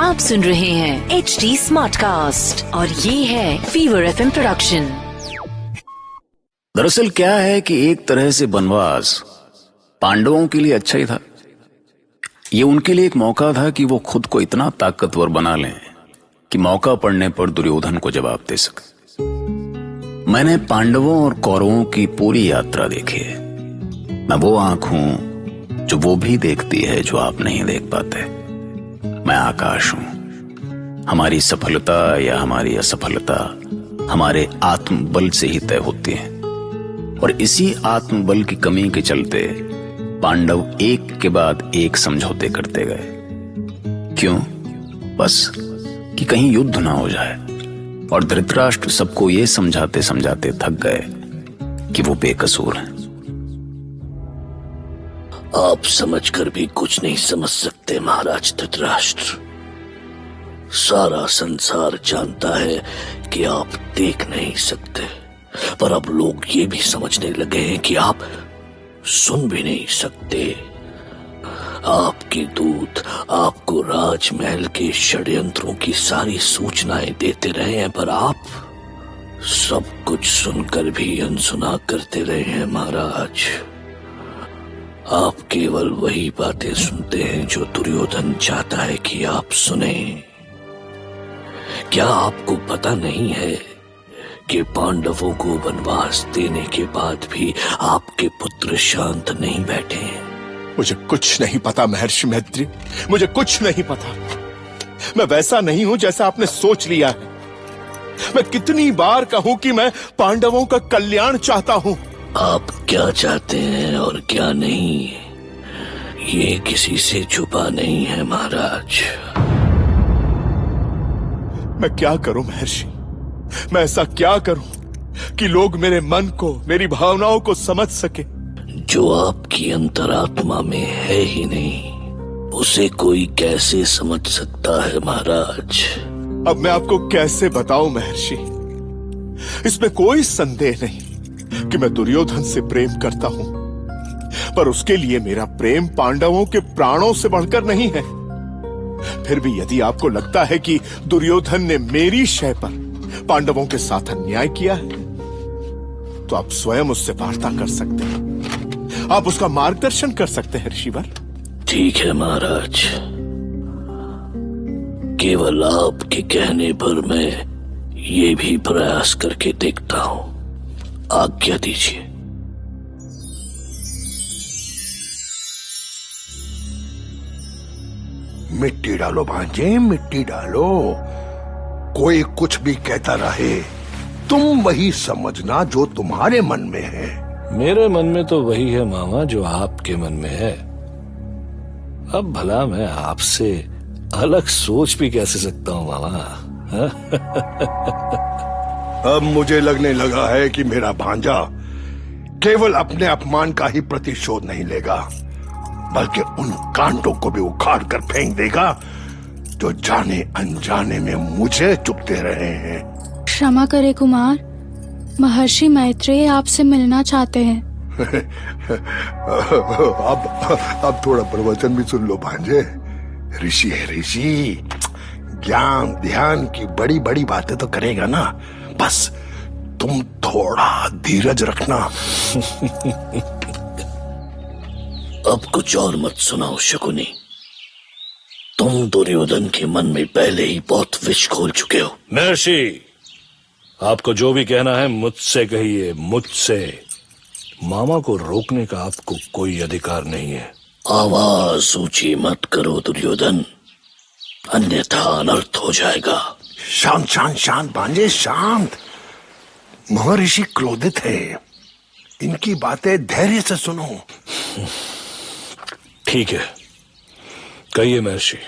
आप सुन रहे हैं HD स्मार्ट कास्ट और ये है फीवर FM प्रोडक्शन। दरअसल क्या है कि एक तरह से वनवास पांडवों के लिए अच्छा ही था। ये उनके लिए एक मौका था कि वो खुद को इतना ताकतवर बना लें कि मौका पड़ने पर दुर्योधन को जवाब दे सके। मैंने पांडवों और कौरवों की पूरी यात्रा देखी है। मैं वो आंख हूं जो वो भी देखती है जो आप नहीं देख पाते। मैं आकाश हूं। हमारी सफलता या हमारी असफलता हमारे आत्मबल से ही तय होती है और इसी आत्मबल की कमी के चलते पांडव एक के बाद एक समझौते करते गए। क्यों? बस कि कहीं युद्ध ना हो जाए। और धृतराष्ट्र सबको ये समझाते समझाते थक गए कि वो बेकसूर हैं। आप समझकर भी कुछ नहीं समझ सकते महाराज धृतराष्ट्र। सारा संसार जानता है कि आप देख नहीं सकते, पर अब लोग ये भी समझने लगे हैं कि आप सुन भी नहीं सकते। आपके दूत आपको राजमहल के षड्यंत्रों की सारी सूचनाएं देते रहे हैं, पर आप सब कुछ सुनकर भी अनसुना करते रहे हैं महाराज। आप केवल वही बातें सुनते हैं जो दुर्योधन चाहता है कि आप सुने। क्या आपको पता नहीं है कि पांडवों को वनवास देने के बाद भी आपके पुत्र शांत नहीं बैठे हैं? मुझे कुछ नहीं पता महर्षि मैत्री, मुझे कुछ नहीं पता। मैं वैसा नहीं हूं जैसा आपने सोच लिया है। मैं कितनी बार कहूं कि मैं पांडवों का कल्याण चाहता हूं। आप क्या चाहते हैं और क्या नहीं, ये किसी से छुपा नहीं है महाराज। मैं क्या करूं महर्षि? मैं ऐसा क्या करूं कि लोग मेरे मन को, मेरी भावनाओं को समझ सके? जो आपकी अंतरात्मा में है ही नहीं, उसे कोई कैसे समझ सकता है महाराज? अब मैं आपको कैसे बताऊं महर्षि? इसमें कोई संदेह नहीं कि मैं दुर्योधन से प्रेम करता हूं, पर उसके लिए मेरा प्रेम पांडवों के प्राणों से बढ़कर नहीं है। फिर भी यदि आपको लगता है कि दुर्योधन ने मेरी शय पर पांडवों के साथ अन्याय किया है, तो आप स्वयं उससे वार्ता कर सकते हैं। आप उसका मार्गदर्शन कर सकते हैं ऋषिवर। ठीक है महाराज, केवल आपके कहने पर मैं ये भी प्रयास करके देखता हूं। आज्ञा दीजिए। मिट्टी डालो भांजे, मिट्टी डालो। कोई कुछ भी कहता रहे, तुम वही समझना जो तुम्हारे मन में है। मेरे मन में तो वही है मामा जो आपके मन में है। अब भला मैं आपसे अलग सोच भी कैसे सकता हूँ मामा? अब मुझे लगने लगा है कि मेरा भांजा केवल अपने अपमान का ही प्रतिशोध नहीं लेगा, बल्कि उन कांटों को भी उखाड़ कर फेंक देगा जो जाने अनजाने में मुझे चुभते रहे हैं। क्षमा करे कुमार, महर्षि मैत्रेय आपसे मिलना चाहते हैं। अब थोड़ा प्रवचन भी सुन लो भांजे। ऋषि है ऋषि, ज्ञान ध्यान की बड़ी बड़ी बातें तो करेगा ना, बस तुम थोड़ा धीरज रखना। अब कुछ और मत सुनाओ शकुनी। तुम दुर्योधन के मन में पहले ही बहुत विष घोल चुके हो। महर्षि, आपको जो भी कहना है मुझसे कहिए, मुझसे। मामा को रोकने का आपको कोई अधिकार नहीं है। आवाज ऊंची मत करो दुर्योधन, अन्यथा अनर्थ हो जाएगा। शांत शांत शांत भांजे, शांत। महर्षि क्रोधित है, इनकी बातें धैर्य से सुनो। ठीक है, कहिए महर्षि,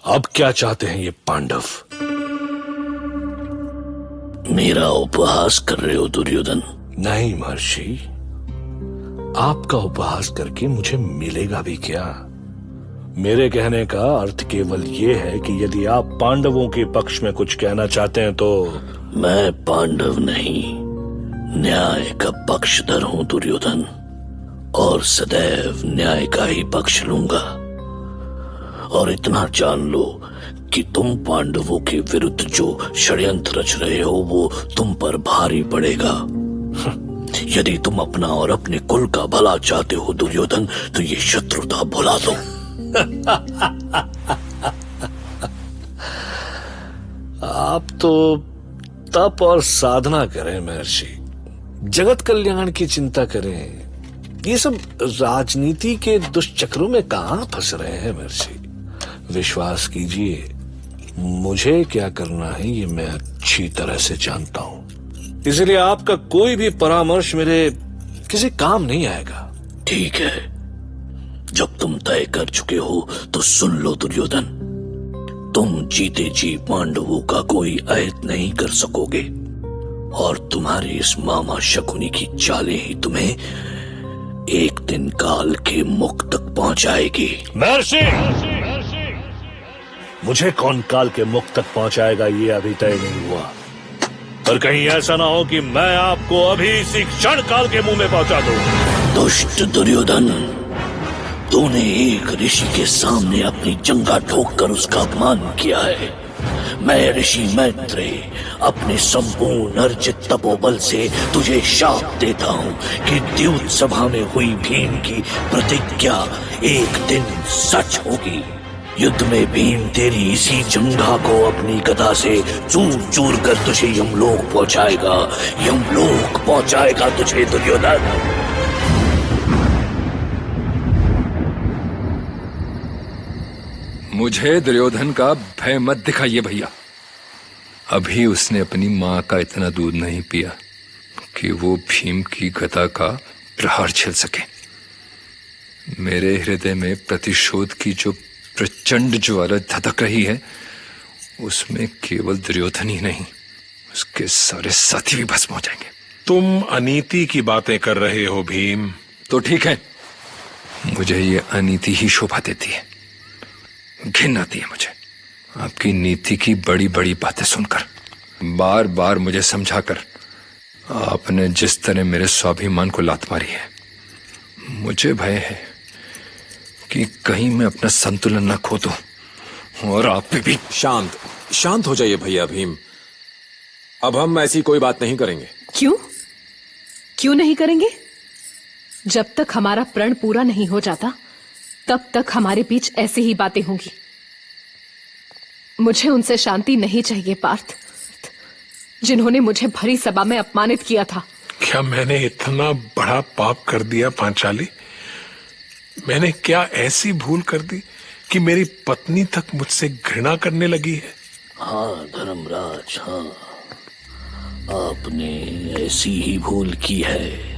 अब क्या चाहते हैं ये पांडव? मेरा उपहास कर रहे हो दुर्योधन? नहीं महर्षि, आपका उपहास करके मुझे मिलेगा भी क्या? मेरे कहने का अर्थ केवल ये है कि यदि आप पांडवों के पक्ष में कुछ कहना चाहते हैं तो। मैं पांडव नहीं, न्याय का पक्षधर हूं दुर्योधन, और सदैव न्याय का ही पक्ष लूंगा। और इतना जान लो कि तुम पांडवों के विरुद्ध जो षड्यंत्र रच रहे हो वो तुम पर भारी पड़ेगा। यदि तुम अपना और अपने कुल का भला चाहते हो दुर्योधन, तो ये शत्रुता भुला दो। आप तो तप और साधना करें महर्षि, जगत कल्याण की चिंता करें। ये सब राजनीति के दुष्चक्रों में कहां फंस रहे हैं महर्षि। विश्वास कीजिए, मुझे क्या करना है ये मैं अच्छी तरह से जानता हूं, इसलिए आपका कोई भी परामर्श मेरे किसी काम नहीं आएगा। ठीक है, जब तुम तय कर चुके हो तो सुन लो दुर्योधन, तुम जीते जी पांडवों का कोई अहित नहीं कर सकोगे और तुम्हारी इस मामा शकुनी की चालें ही तुम्हें एक दिन काल के मुख तक पहुंचाएगी। महर्षि, मुझे कौन काल के मुख तक पहुंचाएगा ये अभी तय नहीं हुआ, पर कहीं ऐसा ना हो कि मैं आपको अभी इसी क्षण काल के मुंह में पहुंचा दूं। दुष्ट दुर्योधन, तूने एक ऋषि के सामने अपनी जंगा ठोककर उसका अपमान किया है। मैं ऋषि मैत्रेय अपने संपूर्ण अर्जित तपोबल से तुझे शाप देता हूँ कि द्यूत सभा में हुई भीम की प्रतिज्ञा एक दिन सच होगी। युद्ध में भीम तेरी इसी जंघा को अपनी गदा से चूर चूर कर तुझे यमलोक पहुंचाएगा, यमलोक पहुंचाएगा तुझे दुर्योधन। मुझे दुर्योधन का भय मत दिखाइए भैया। अभी उसने अपनी मां का इतना दूध नहीं पिया कि वो भीम की गदा का प्रहार झेल सके। मेरे हृदय में प्रतिशोध की जो प्रचंड ज्वाला धधक रही है, उसमें केवल दुर्योधन ही नहीं, उसके सारे साथी भी भस्म हो जाएंगे। तुम अनीति की बातें कर रहे हो भीम। तो ठीक है, मुझे ये अनीति ही शोभा देती है, घिन आती है मुझे आपकी नीति की बड़ी बड़ी बातें सुनकर। बार बार मुझे समझाकर आपने जिस तरह मेरे स्वाभिमान को लात मारी है, मुझे भय है कि कहीं मैं अपना संतुलन न खो दूं और आप पे भी। शांत हो जाइए भैया भीम, अब हम ऐसी कोई बात नहीं करेंगे। क्यों नहीं करेंगे? जब तक हमारा प्रण पूरा नहीं हो जाता तब तक हमारे बीच ऐसी ही बातें होंगी। मुझे उनसे शांति नहीं चाहिए पार्थ, जिन्होंने मुझे भरी सभा में अपमानित किया था। क्या मैंने इतना बड़ा पाप कर दिया पांचाली? मैंने क्या ऐसी भूल कर दी कि मेरी पत्नी तक मुझसे घृणा करने लगी है? हाँ धर्मराज, हाँ, आपने ऐसी ही भूल की है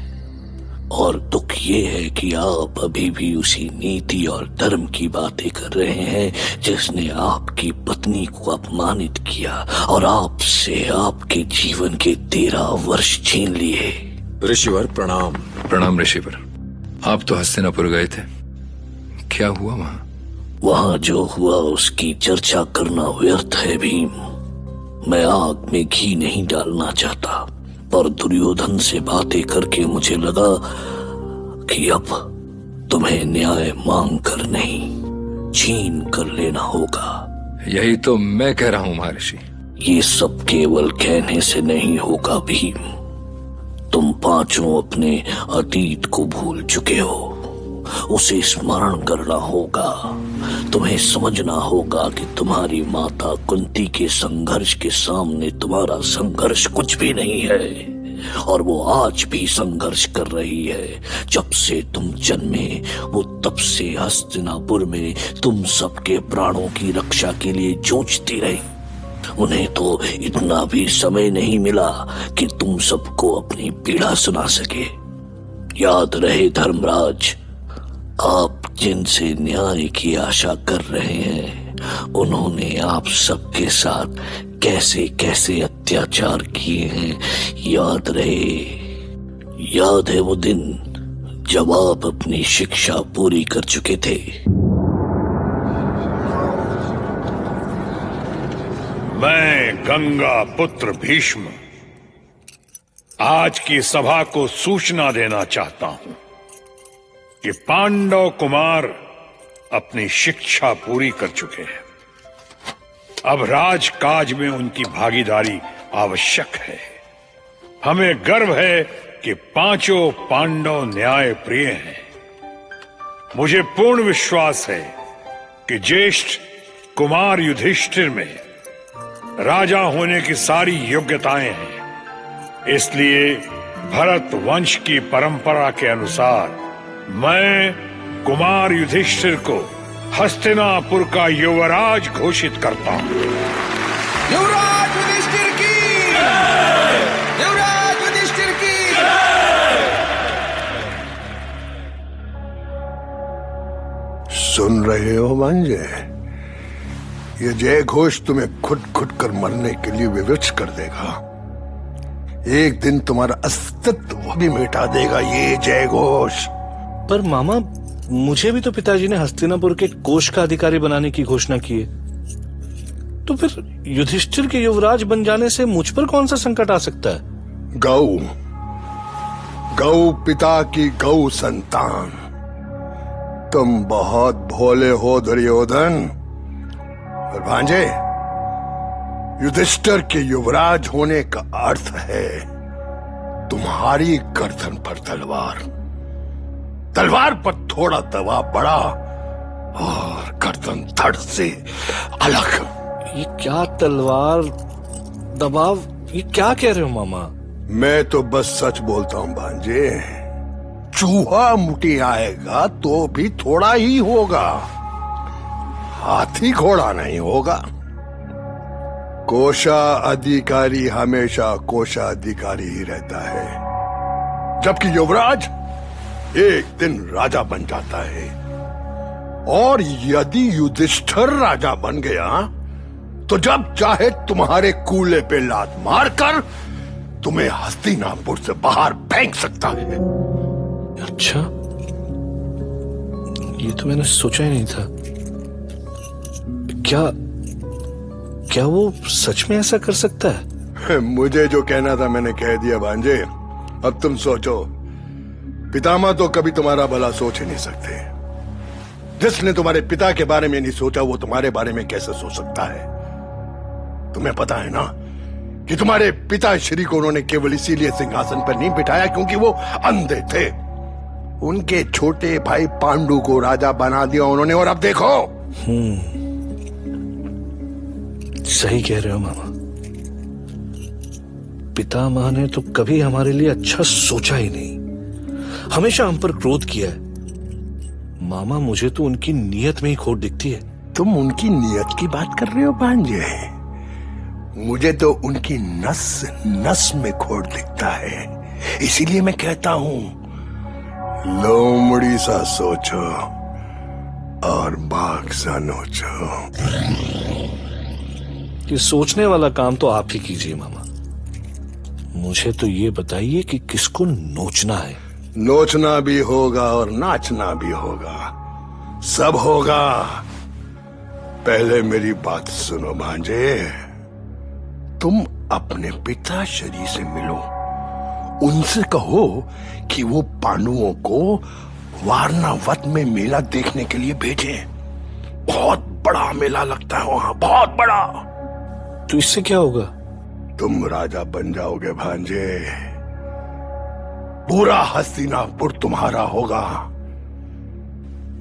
और दुख ये है कि आप अभी भी उसी नीति और धर्म की बातें कर रहे हैं जिसने आपकी पत्नी को अपमानित किया और आपसे आपके जीवन के 13 वर्ष छीन लिए। ऋषिवर प्रणाम। प्रणाम ऋषिवर। आप तो हस्तिनापुर गए थे, क्या हुआ वहां? वहां जो हुआ उसकी चर्चा करना व्यर्थ है भीम। मैं आग में घी नहीं डालना चाहता, पर दुर्योधन से बातें करके मुझे लगा कि अब तुम्हें न्याय मांग कर नहीं, छीन कर लेना होगा। यही तो मैं कह रहा हूं महर्षि। ये सब केवल कहने से नहीं होगा भीम। तुम पांचों अपने अतीत को भूल चुके हो, उसे स्मरण करना होगा। तुम्हें समझना होगा कि तुम्हारी माता कुंती के संघर्ष के सामने तुम्हारा संघर्ष कुछ भी नहीं है और वो आज भी संघर्ष कर रही है। जब से तुम जन्मे वो तब से हस्तिनापुर में तुम सबके प्राणों की रक्षा के लिए जूझती रही। उन्हें तो इतना भी समय नहीं मिला कि तुम सबको अपनी पीड़ा सुना सके। याद रहे धर्मराज, आप जिनसे न्याय की आशा कर रहे हैं उन्होंने आप सबके साथ कैसे कैसे अत्याचार किए हैं। याद रहे, याद है वो दिन जब आप अपनी शिक्षा पूरी कर चुके थे। मैं गंगा पुत्र भीष्म आज की सभा को सूचना देना चाहता हूं कि पांडव कुमार अपनी शिक्षा पूरी कर चुके हैं। अब राजकाज में उनकी भागीदारी आवश्यक है। हमें गर्व है कि पांचों पांडव न्याय प्रिय हैं। मुझे पूर्ण विश्वास है कि ज्येष्ठ कुमार युधिष्ठिर में राजा होने की सारी योग्यताएं हैं। इसलिए भरत वंश की परंपरा के अनुसार मैं कुमार युधिष्ठिर को हस्तिनापुर का युवराज घोषित करता हूं। युवराज युधिष्ठिर की जय! युवराज युधिष्ठिर की जय! सुन रहे हो भांजे? ये जय घोष तुम्हें खुद खुद कर मरने के लिए विवश कर देगा। एक दिन तुम्हारा अस्तित्व भी मिटा देगा ये जय घोष। पर मामा, मुझे भी तो पिताजी ने हस्तिनापुर के कोष का अधिकारी बनाने की घोषणा की है। तो फिर युधिष्ठिर के युवराज बन जाने से मुझ पर कौन सा संकट आ सकता है? गौ पिता की गौ संतान। तुम बहुत भोले हो दुर्योधन। और भांजे, युधिष्ठिर के युवराज होने का अर्थ है तुम्हारी गर्दन पर तलवार, तलवार पर थोड़ा दबाव बढ़ा और गर्दन धड़ से अलग। ये क्या तलवार दबाव, ये क्या कह रहे हो मामा? मैं तो बस सच बोलता हूं भांजे। चूहा मुटी आएगा तो भी थोड़ा ही होगा, हाथी घोड़ा नहीं होगा। कोषा अधिकारी हमेशा कोषा अधिकारी ही रहता है, जबकि युवराज एक दिन राजा बन जाता है। और यदि युधिष्ठिर राजा बन गया तो जब चाहे तुम्हारे कूले पे लात मारकर तुम्हें हस्तिनापुर से बाहर फेंक सकता है। अच्छा, ये तो मैंने सोचा ही नहीं था। क्या वो सच में ऐसा कर सकता है? मुझे जो कहना था मैंने कह दिया भांजे। अब तुम सोचो। पितामह तो कभी तुम्हारा भला सोच ही नहीं सकते। जिसने तुम्हारे पिता के बारे में नहीं सोचा वो तुम्हारे बारे में कैसे सोच सकता है? तुम्हें पता है ना कि तुम्हारे पिता श्री को उन्होंने केवल इसीलिए सिंहासन पर नहीं बिठाया क्योंकि वो अंधे थे। उनके छोटे भाई पांडु को राजा बना दिया उन्होंने, और अब देखो। सही कह रहे हो मामा। पितामह ने तो कभी हमारे लिए अच्छा सोचा ही नहीं, हमेशा हम पर क्रोध किया है। मामा, मुझे तो उनकी नीयत में ही खोट दिखती है। तुम उनकी नीयत की बात कर रहे हो भांजे? मुझे तो उनकी नस नस में खोट दिखता है। इसीलिए मैं कहता हूं, लोमड़ी सा सोचो और बाघ सा नोचो। ये सोचने वाला काम तो आप ही कीजिए मामा। मुझे तो ये बताइए कि किसको नोचना है। नोचना भी होगा और नाचना भी होगा, सब होगा। पहले मेरी बात सुनो भांजे। तुम अपने पिता श्री से मिलो, उनसे कहो कि वो पांडवों को वारणावत में मेला देखने के लिए भेजें। बहुत बड़ा मेला लगता है वहां, बहुत बड़ा। तो इससे क्या होगा? तुम राजा बन जाओगे भांजे। पूरा हस्तिनापुर तुम्हारा होगा।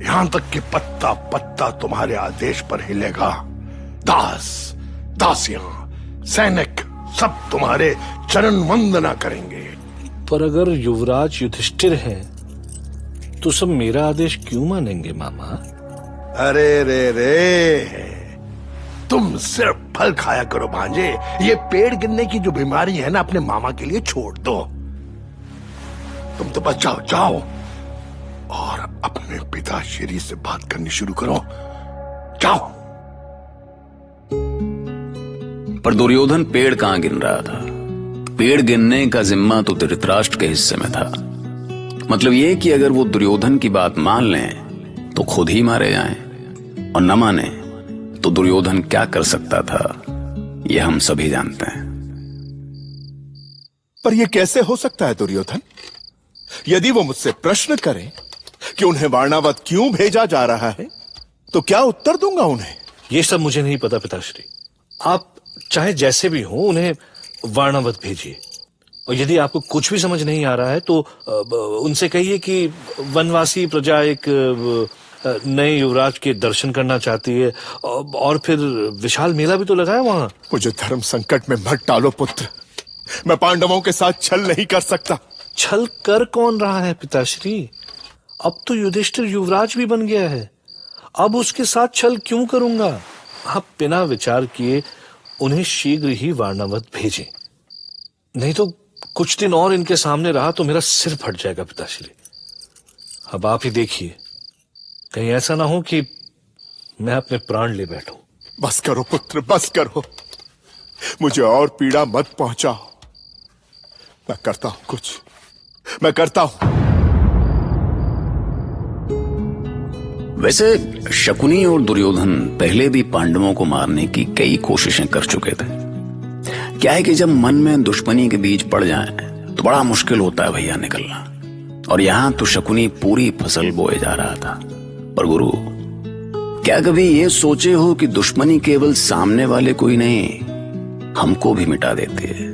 यहां तक कि पत्ता पत्ता तुम्हारे आदेश पर हिलेगा। दास, दासियां, सैनिक सब तुम्हारे चरण वंदना करेंगे। पर अगर युवराज युधिष्ठिर हैं, तो सब मेरा आदेश क्यों मानेंगे मामा? अरे रे, तुम सिर्फ फल खाया करो भांजे। ये पेड़ गिरने की जो बीमारी है ना, अपने मामा के लिए छोड़ दो। तुम तो बस जाओ और अपने पिता श्री से बात करनी शुरू करो। जाओ। पर दुर्योधन पेड़ कहां गिन रहा था? पेड़ गिनने का जिम्मा तो धृतराष्ट्र के हिस्से में था। मतलब ये कि अगर वो दुर्योधन की बात मान लें तो खुद ही मारे जाएं, और न माने तो दुर्योधन क्या कर सकता था ये हम सभी जानते हैं। पर यह कैसे हो सकता है दुर्योधन? यदि वो मुझसे प्रश्न करें कि उन्हें वारणावत क्यों भेजा जा रहा है, तो क्या उत्तर दूंगा उन्हें? ये सब मुझे नहीं पता पिताश्री। आप चाहे जैसे भी हो उन्हें वारणावत भेजिए, और यदि आपको कुछ भी समझ नहीं आ रहा है तो उनसे कहिए कि वनवासी प्रजा एक नए युवराज के दर्शन करना चाहती है, और फिर विशाल मेला भी तो लगा है वहां। मुझे धर्म संकट में मत डालो पुत्र, मैं पांडवों के साथ छल नहीं कर सकता। छल कर कौन रहा है पिताश्री? अब तो युधिष्ठिर युवराज भी बन गया है, अब उसके साथ छल क्यों करूंगा? आप बिना विचार किए उन्हें शीघ्र ही वारणावत भेजें, नहीं तो कुछ दिन और इनके सामने रहा तो मेरा सिर फट जाएगा पिताश्री। अब आप ही देखिए, कहीं ऐसा ना हो कि मैं अपने प्राण ले बैठूं। बस करो पुत्र, बस करो, मुझे और पीड़ा मत पहुंचाओ। मैं करता हूं कुछ, मैं करता हूं। वैसे शकुनी और दुर्योधन पहले भी पांडवों को मारने की कई कोशिशें कर चुके थे। क्या है कि जब मन में दुश्मनी के बीज पड़ जाए तो बड़ा मुश्किल होता है भैया निकलना, और यहां तो शकुनी पूरी फसल बोए जा रहा था। पर गुरु, क्या कभी ये सोचे हो कि दुश्मनी केवल सामने वाले को ही नहीं, हमको भी मिटा देती है।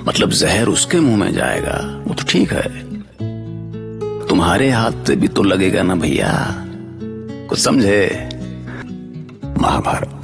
मतलब जहर उसके मुंह में जाएगा वो तो ठीक है, तुम्हारे हाथ से भी तो लगेगा ना भैया। कुछ समझे? महाभारत।